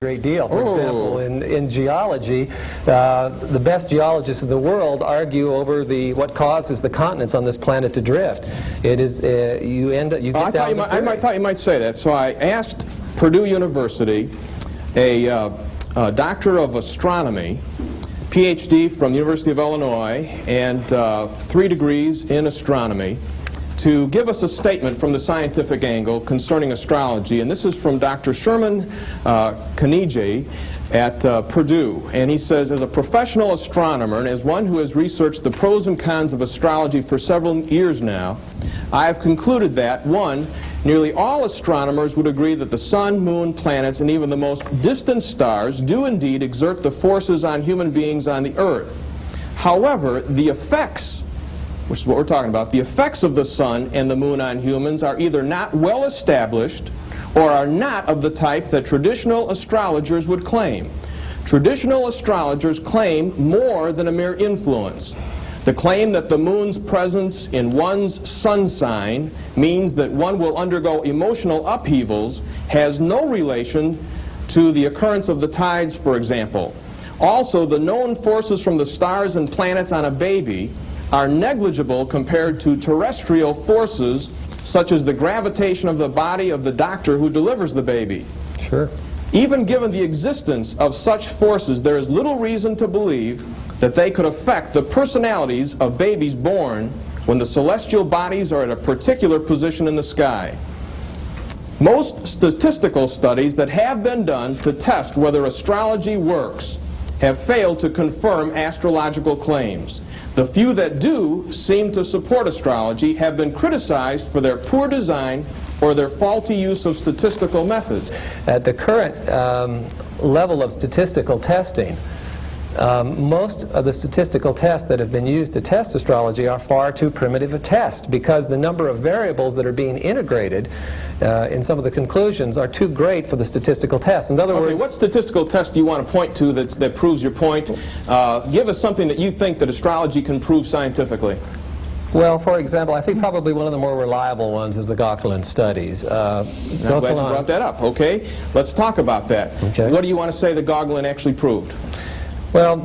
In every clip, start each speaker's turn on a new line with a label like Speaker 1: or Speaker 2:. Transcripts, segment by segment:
Speaker 1: great deal. For example, in geology, the best geologists in the world argue over what causes the continents on this planet to drift. It is you get down
Speaker 2: I thought you might say that. So I asked Purdue University, a doctor of astronomy, PhD from the University of Illinois, and 3 degrees in astronomy, to give us a statement from the scientific angle concerning astrology. And this is from Dr. Sherman Kanije at Purdue. And he says, as a professional astronomer and as one who has researched the pros and cons of astrology for several years now, I have concluded that, 1, nearly all astronomers would agree that the sun, moon, planets, and even the most distant stars do indeed exert the forces on human beings on the earth. However, the effects, which is what we're talking about, the effects of the sun and the moon on humans are either not well established or are not of the type that traditional astrologers would claim. Traditional astrologers claim more than a mere influence. The claim that the moon's presence in one's sun sign means that one will undergo emotional upheavals has no relation to the occurrence of the tides, for example. Also, the known forces from the stars and planets on a baby are negligible compared to terrestrial forces such as the gravitation of the body of the doctor who delivers the baby.
Speaker 1: Sure.
Speaker 2: Even given the existence of such forces, there is little reason to believe that they could affect the personalities of babies born when the celestial bodies are at a particular position in the sky. Most statistical studies that have been done to test whether astrology works have failed to confirm astrological claims. The few that do seem to support astrology have been criticized for their poor design or their faulty use of statistical methods.
Speaker 1: At the current level of statistical testing, most of the statistical tests that have been used to test astrology are far too primitive a test because the number of variables that are being integrated in some of the conclusions are too great for the statistical test. In other words,
Speaker 2: what statistical test do you want to point to that proves your point? Give us something that you think that astrology can prove scientifically.
Speaker 1: Well, for example, I think probably one of the more reliable ones is the Gauquelin studies.
Speaker 2: I'm glad you brought that up. Okay, let's talk about that.
Speaker 1: Okay.
Speaker 2: What do you want to say that Gauquelin actually proved?
Speaker 1: Well,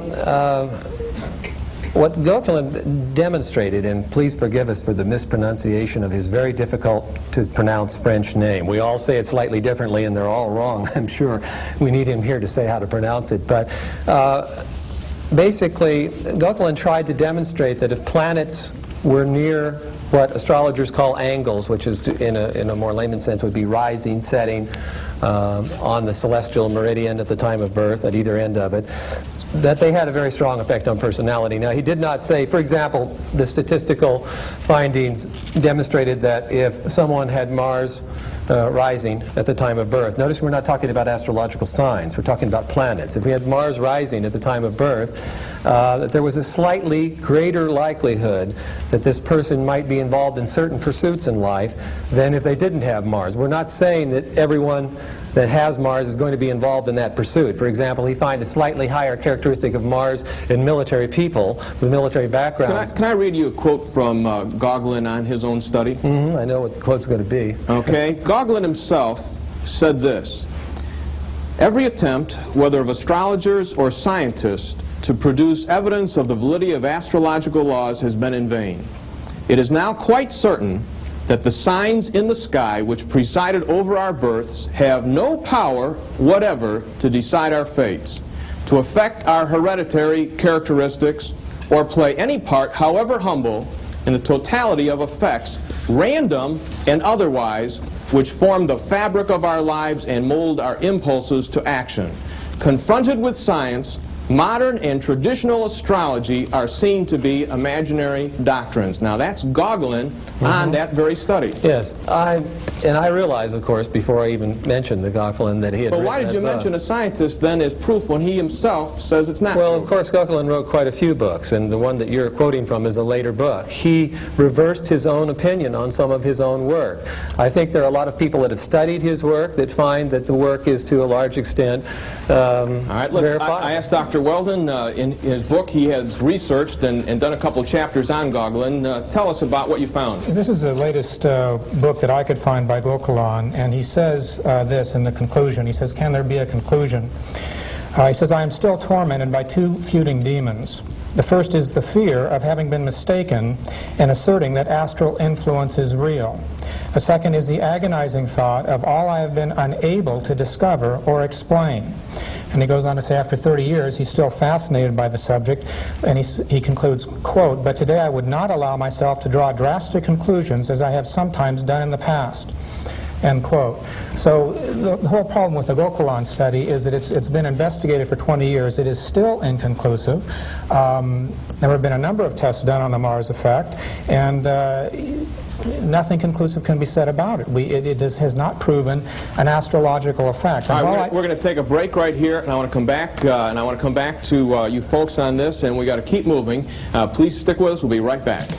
Speaker 1: what Gauquelin demonstrated, and please forgive us for the mispronunciation of his very difficult to pronounce French name. We all say it slightly differently and they're all wrong, I'm sure. We need him here to say how to pronounce it. But basically, Gauquelin tried to demonstrate that if planets were near what astrologers call angles, which is in a more layman sense would be rising, setting on the celestial meridian at the time of birth, at either end of it, that they had a very strong effect on personality. Now, he did not say, for example, the statistical findings demonstrated that if someone had Mars rising at the time of birth, notice we're not talking about astrological signs, we're talking about planets. If we had Mars rising at the time of birth, that there was a slightly greater likelihood that this person might be involved in certain pursuits in life than if they didn't have Mars. We're not saying that everyone that has Mars is going to be involved in that pursuit. For example, he finds a slightly higher characteristic of Mars in military people with military backgrounds.
Speaker 2: Can I read you a quote from Gauquelin on his own study?
Speaker 1: Mm-hmm. I know what the quote's going to be.
Speaker 2: Okay. Gauquelin himself said this: every attempt, whether of astrologers or scientists, to produce evidence of the validity of astrological laws has been in vain. It is now quite certain that the signs in the sky which presided over our births have no power whatever to decide our fates, to affect our hereditary characteristics, or play any part, however humble, in the totality of effects, random and otherwise, which form the fabric of our lives and mold our impulses to action. Confronted with science, modern and traditional astrology are seen to be imaginary doctrines. Now that's Gauquelin on that very study.
Speaker 1: Yes, and I realize, of course, before I even mentioned the Gauquelin that he had.
Speaker 2: But why did you mention a scientist then as proof when he himself says it's not?
Speaker 1: Well,
Speaker 2: proof?
Speaker 1: Of course, Gauquelin wrote quite a few books, and the one that you're quoting from is a later book. He reversed his own opinion on some of his own work. I think there are a lot of people that have studied his work that find that the work is to a large extent
Speaker 2: all right, I asked Dr. Dr. Weldon, in his book, he has researched and done a couple chapters on Gauquelin. Tell us about what you found.
Speaker 3: This is the latest book that I could find by Gauquelin, and he says this in the conclusion. He says, can there be a conclusion? He says, I am still tormented by two feuding demons. The first is the fear of having been mistaken in asserting that astral influence is real. The second is the agonizing thought of all I have been unable to discover or explain. And he goes on to say, after 30 years, he's still fascinated by the subject, and he concludes, quote, but today I would not allow myself to draw drastic conclusions as I have sometimes done in the past. End quote. So the whole problem with the Gauquelin study is that it's been investigated for 20 years. It is still inconclusive. There have been a number of tests done on the Mars effect, and nothing conclusive can be said about it. It has not proven an astrological effect.
Speaker 2: All right, we're going to take a break right here, and I want to come back, to you folks on this, and we got to keep moving. Please stick with us. We'll be right back.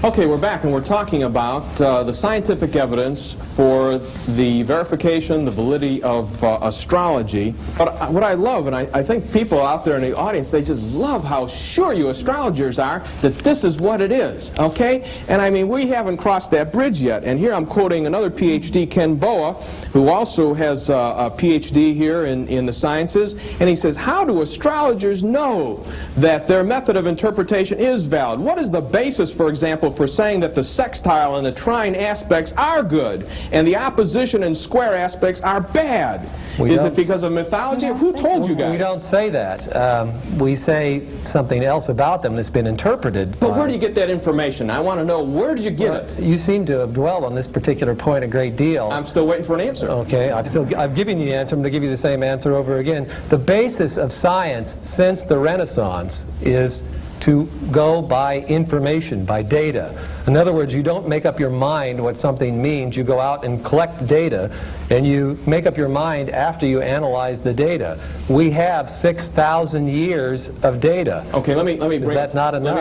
Speaker 2: Okay, we're back, and we're talking about the scientific evidence for the verification, the validity of astrology. But what I love, and I think people out there in the audience, they just love how sure you astrologers are that this is what it is, okay? And I mean, we haven't crossed that bridge yet. And here I'm quoting another PhD, Ken Boa, who also has a PhD here in the sciences, and he says, how do astrologers know that their method of interpretation is valid? What is the basis, for example, for saying that the sextile and the trine aspects are good and the opposition and square aspects are bad? Is it because of mythology? Who told you guys?
Speaker 1: We don't say that. We say something else about them that's been interpreted.
Speaker 2: But where do you get that information? I want to know, where did you get it?
Speaker 1: You seem to have dwelled on this particular point a great deal.
Speaker 2: I'm still waiting for an answer.
Speaker 1: Okay, I've given you the answer. I'm going to give you the same answer over again. The basis of science since the Renaissance is to go by information, by data. In other words, you don't make up your mind what something means. You go out and collect data, and you make up your mind after you analyze the data. We have 6,000 years of data.
Speaker 2: Okay, let me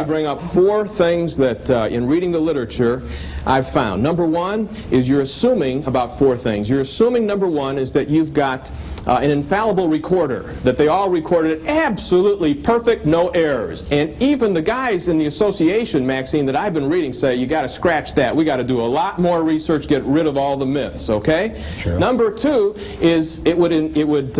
Speaker 2: bring up four things that in reading the literature I've found. Number one is you're assuming about four things. You're assuming, number one, is that you've got an infallible recorder, that they all recorded it absolutely perfect, no errors. And even the guys in the association, Maxine, that I've been reading say, you got to scratch that. We got to do a lot more research, get rid of all the myths, okay?
Speaker 1: Sure.
Speaker 2: Number two is it would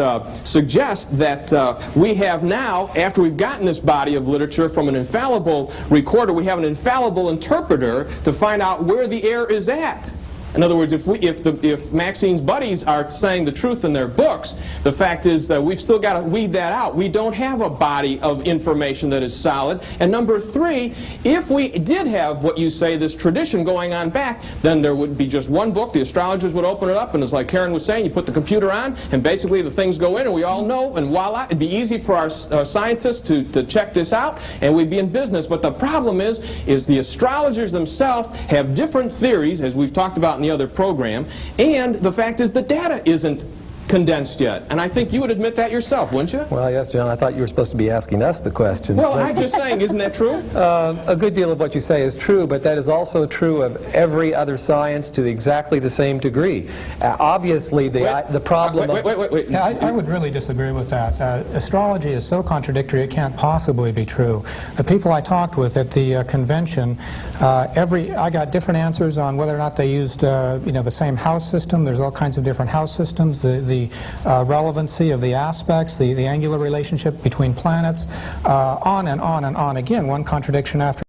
Speaker 2: suggest that we have now, after we've gotten this body of literature from an infallible recorder, we have an infallible interpreter to find out where the error is at. In other words, if Maxine's buddies are saying the truth in their books, the fact is that we've still got to weed that out. We don't have a body of information that is solid. And number three, if we did have what you say, this tradition going on back, then there would be just one book. The astrologers would open it up, and it's like Karen was saying, you put the computer on, and basically the things go in, and we all know, and voila, it'd be easy for our scientists to check this out, and we'd be in business. But the problem is the astrologers themselves have different theories, as we've talked about in the other program, and the fact is the data isn't condensed yet. And I think you would admit that yourself, wouldn't you?
Speaker 1: Well, yes, John, I thought you were supposed to be asking us the questions.
Speaker 2: Well, I'm just saying, isn't that true?
Speaker 1: A good deal of what you say is true, but that is also true of every other science to exactly the same degree. Obviously, the problem...
Speaker 3: Wait. Yeah, I would really disagree with that. Astrology is so contradictory it can't possibly be true. The people I talked with at the convention, I got different answers on whether or not they used the same house system. There's all kinds of different house systems. The relevancy of the aspects, the angular relationship between planets, on and on and on. Again, one contradiction after